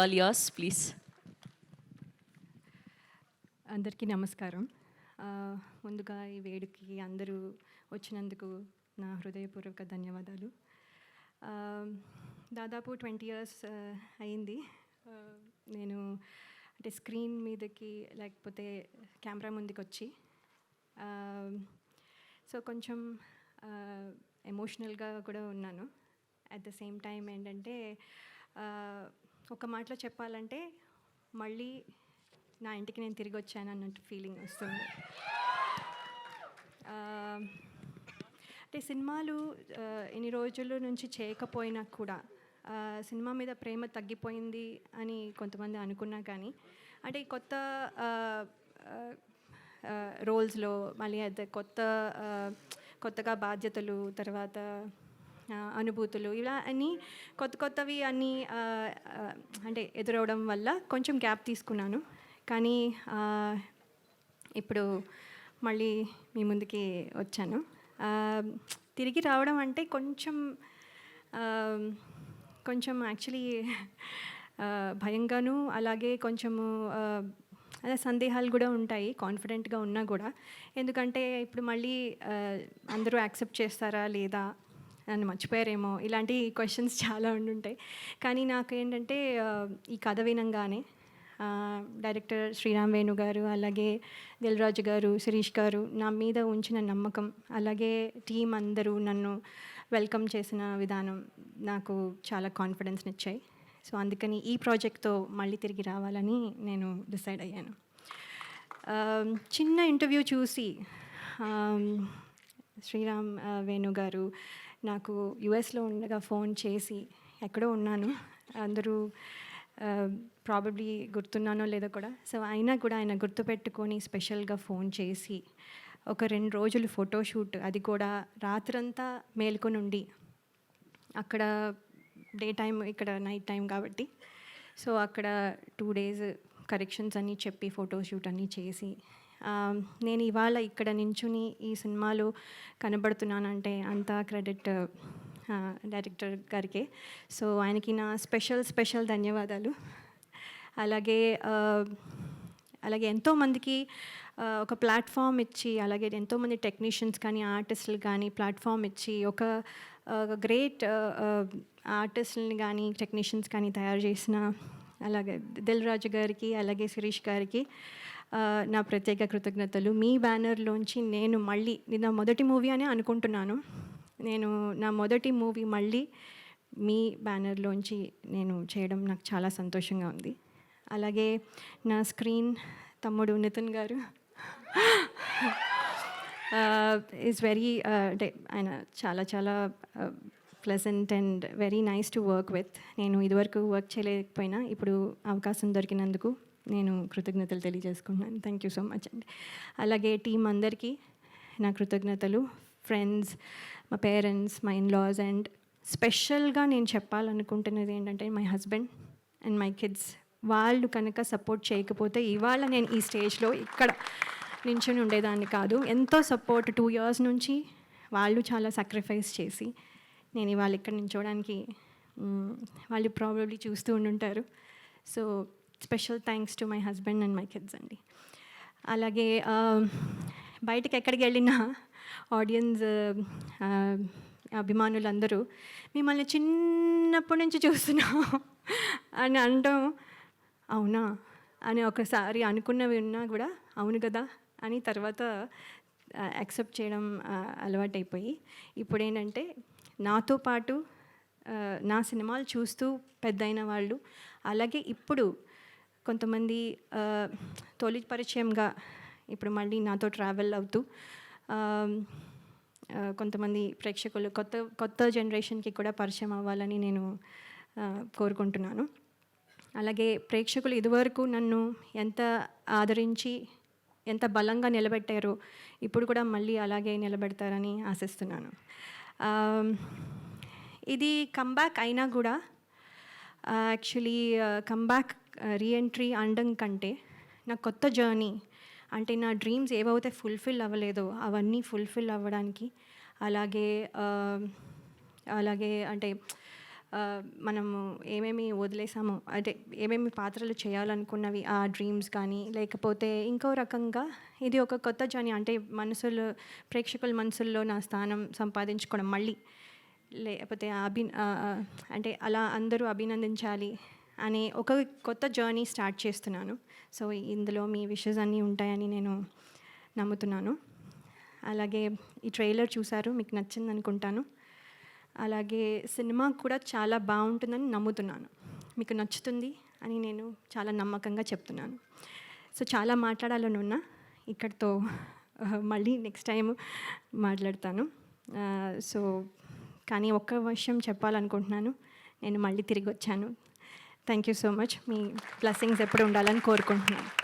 all yours, please. అందరికీ నమస్కారం. ముందుగా ఈ వేడుకకి అందరూ వచ్చినందుకు నా హృదయపూర్వక ధన్యవాదాలు. దాదాపు 20 years అయింది నేను అంటే స్క్రీన్ మీదకి లేకపోతే కెమెరా ముందుకు వచ్చి. సో కొంచెం ఎమోషనల్గా కూడా ఉన్నాను. అట్ ద సేమ్ టైం ఏంటంటే ఒక మాటలో చెప్పాలంటే మళ్ళీ నా ఇంటికి నేను తిరిగి వచ్చాను అన్నట్టు ఫీలింగ్ వస్తుంది. అంటే సినిమాలు ఎన్ని రోజుల నుంచి చేయకపోయినా కూడా సినిమా మీద ప్రేమ తగ్గిపోయింది అని కొంతమంది అనుకున్నా కానీ అంటే ఈ కొత్త రోల్స్లో మళ్ళీ అదే కొత్తగా బాధ్యతలు, తర్వాత అనుభూతులు, ఇలా అన్నీ కొత్తవి అన్నీ అంటే ఎదురవడం వల్ల కొంచెం గ్యాప్ తీసుకున్నాను. కానీ ఇప్పుడు మళ్ళీ మీ ముందుకి వచ్చాను. తిరిగి రావడం అంటే కొంచెం యాక్చువల్లీ భయంగాను, అలాగే కొంచెము అదే సందేహాలు కూడా ఉంటాయి కాన్ఫిడెంట్గా ఉన్నా కూడా. ఎందుకంటే ఇప్పుడు మళ్ళీ అందరూ యాక్సెప్ట్ చేస్తారా లేదా, నన్ను మర్చిపోయారేమో, ఇలాంటి క్వశ్చన్స్ చాలా ఉండుంటాయి. కానీ నాకేంటంటే ఈ కథ వినంగానే డైరెక్టర్ శ్రీరామ్ వేణు గారు, అలాగే దిల్ రాజు గారు, శిరీష్ గారు నా మీద ఉంచిన నమ్మకం, అలాగే టీం అందరూ నన్ను వెల్కమ్ చేసిన విధానం నాకు చాలా కాన్ఫిడెన్స్ని ఇచ్చాయి. సో అందుకని ఈ ప్రాజెక్ట్తో మళ్ళీ తిరిగి రావాలని నేను డిసైడ్ అయ్యాను. చిన్న ఇంటర్వ్యూ చూసి శ్రీరామ్ వేణు గారు నాకు యుఎస్లో ఉండగా ఫోన్ చేసి, ఎక్కడో ఉన్నాను, అందరూ ప్రాబబ్లీ గుర్తున్నానో లేదో కూడా, సో అయినా కూడా ఆయన గుర్తుపెట్టుకొని స్పెషల్గా ఫోన్ చేసి ఒక 2 రోజులు ఫోటోషూట్, అది కూడా రాత్రంతా మేల్కొని ఉండి, అక్కడ డే టైం ఇక్కడ నైట్ టైం కాబట్టి, సో అక్కడ 2 days కరెక్షన్స్ అన్నీ చెప్పి ఫోటోషూట్ అన్నీ చేసి నేను ఇవాళ ఇక్కడ నించుని ఈ సినిమాలో కనబడుతున్నానంటే అంతా క్రెడిట్ డైరెక్టర్ గారికే. సో ఆయనకి నా స్పెషల్ ధన్యవాదాలు. అలాగే ఎంతోమందికి ఒక ప్లాట్ఫామ్ ఇచ్చి, అలాగే ఎంతోమంది టెక్నీషియన్స్ కానీ ఆర్టిస్టులు కానీ ప్లాట్ఫామ్ ఇచ్చి ఒక గ్రేట్ ఆర్టిస్టులని కానీ టెక్నీషియన్స్ కానీ తయారు చేసిన అలాగే దిల్ రాజు గారికి, అలాగే శిరీష్ గారికి నా ప్రత్యేక కృతజ్ఞతలు. మీ బ్యానర్లోంచి నేను మళ్ళీ, నా మొదటి మూవీ అని అనుకుంటున్నాను, నా మొదటి మూవీ మళ్ళీ మీ బ్యానర్లోంచి నేను చేయడం నాకు చాలా సంతోషంగా ఉంది. అలాగే నా స్క్రీన్ తమ్ముడు నితిన్ గారు ఈజ్ వెరీ అంటే ఆయన చాలా pleasant and very nice to work with. నేను ఇదివరకు వర్క్ చేయలేకపోయినా ఇప్పుడు అవకాశం దొరికినందుకు నేను కృతజ్ఞతలు తెలియజేసుకుంటున్నాను. థ్యాంక్ యూ సో మచ్ అండి. అలాగే టీం అందరికీ నా కృతజ్ఞతలు, ఫ్రెండ్స్, మా పేరెంట్స్, మై ఇన్లాస్, అండ్ స్పెషల్గా నేను చెప్పాలనుకుంటున్నది ఏంటంటే my husband and my kids. వాళ్ళు కనుక సపోర్ట్ చేయకపోతే ఇవాళ నేను ఈ స్టేజ్లో ఇక్కడ నించుని ఉండేదాన్ని కాదు. ఎంతో సపోర్ట్ 2 years నుంచి వాళ్ళు చాలా సాక్రిఫైస్ చేసి నేను ఇవాళ ఇక్కడ నించోడానికి వాళ్ళు ప్రాబబ్లీ చూస్తూ ఉండుంటారు. So special thanks to my husband and my kids అండి. అలాగే బయటకు ఎక్కడికి వెళ్ళినా ఆడియన్స్, అభిమానులందరూ మిమ్మల్ని చిన్నప్పటి నుంచి చూస్తున్నాం అని అనడం, అవునా అని ఒకసారి అనుకున్నవి ఉన్నా కూడా అవును కదా అని తర్వాత యాక్సెప్ట్ చేయడం అలవాటైపోయి, ఇప్పుడు ఏంటంటే నాతో పాటు నా సినిమాలు చూస్తూ పెద్దయిన వాళ్ళు, అలాగే ఇప్పుడు కొంతమంది తొలి పరిచయంగా ఇప్పుడు మళ్ళీ నాతో ట్రావెల్ అవుతూ కొంతమంది ప్రేక్షకులు కొత్త జనరేషన్కి కూడా పరిచయం అవ్వాలని నేను కోరుకుంటున్నాను. అలాగే ప్రేక్షకులు ఇదివరకు నన్ను ఎంత ఆదరించి ఎంత బలంగా నిలబెట్టారో ఇప్పుడు కూడా మళ్ళీ అలాగే నిలబెడతారని ఆశిస్తున్నాను. ఇది కమ్బ్యాక్ అయినా కూడా యాక్చువల్లీ కమ్బ్యాక్ రీఎంట్రీ అనడం కంటే నా కొత్త జర్నీ, అంటే నా డ్రీమ్స్ ఏవైతే ఫుల్ఫిల్ అవ్వలేదో అవన్నీ ఫుల్ఫిల్ అవ్వడానికి, అలాగే అంటే మనము ఏమేమి వదిలేసామో అంటే ఏమేమి పాత్రలు చేయాలనుకున్నవి ఆ డ్రీమ్స్ కానీ లేకపోతే ఇంకో రకంగా ఇది ఒక కొత్త జర్నీ అంటే ప్రేక్షకుల మనసుల్లో నా స్థానం సంపాదించుకోవడం మళ్ళీ లేకపోతే అంటే అలా అందరూ అభినందించాలి అనే ఒక కొత్త జర్నీ స్టార్ట్ చేస్తున్నాను. సో ఇందులో మీ విషెస్ అన్నీ ఉంటాయని నేను నమ్ముతున్నాను. అలాగే ఈ ట్రైలర్ చూసారు, మీకు నచ్చింది అనుకుంటాను. అలాగే సినిమా కూడా చాలా బాగుంటుందని నమ్ముతున్నాను. మీకు నచ్చుతుంది అని నేను చాలా నమ్మకంగా చెప్తున్నాను. సో చాలా మాట్లాడాలని ఉన్నా, ఇక్కడితో మళ్ళీ నెక్స్ట్ టైం మాట్లాడతాను. సో కానీ ఒక్క విషయం చెప్పాలనుకుంటున్నాను, నేను మళ్ళీ తిరిగి వచ్చాను. Thank you so much. Me blessings ఎప్పుడు ఉండాలని కోరుకుంటున్నాను.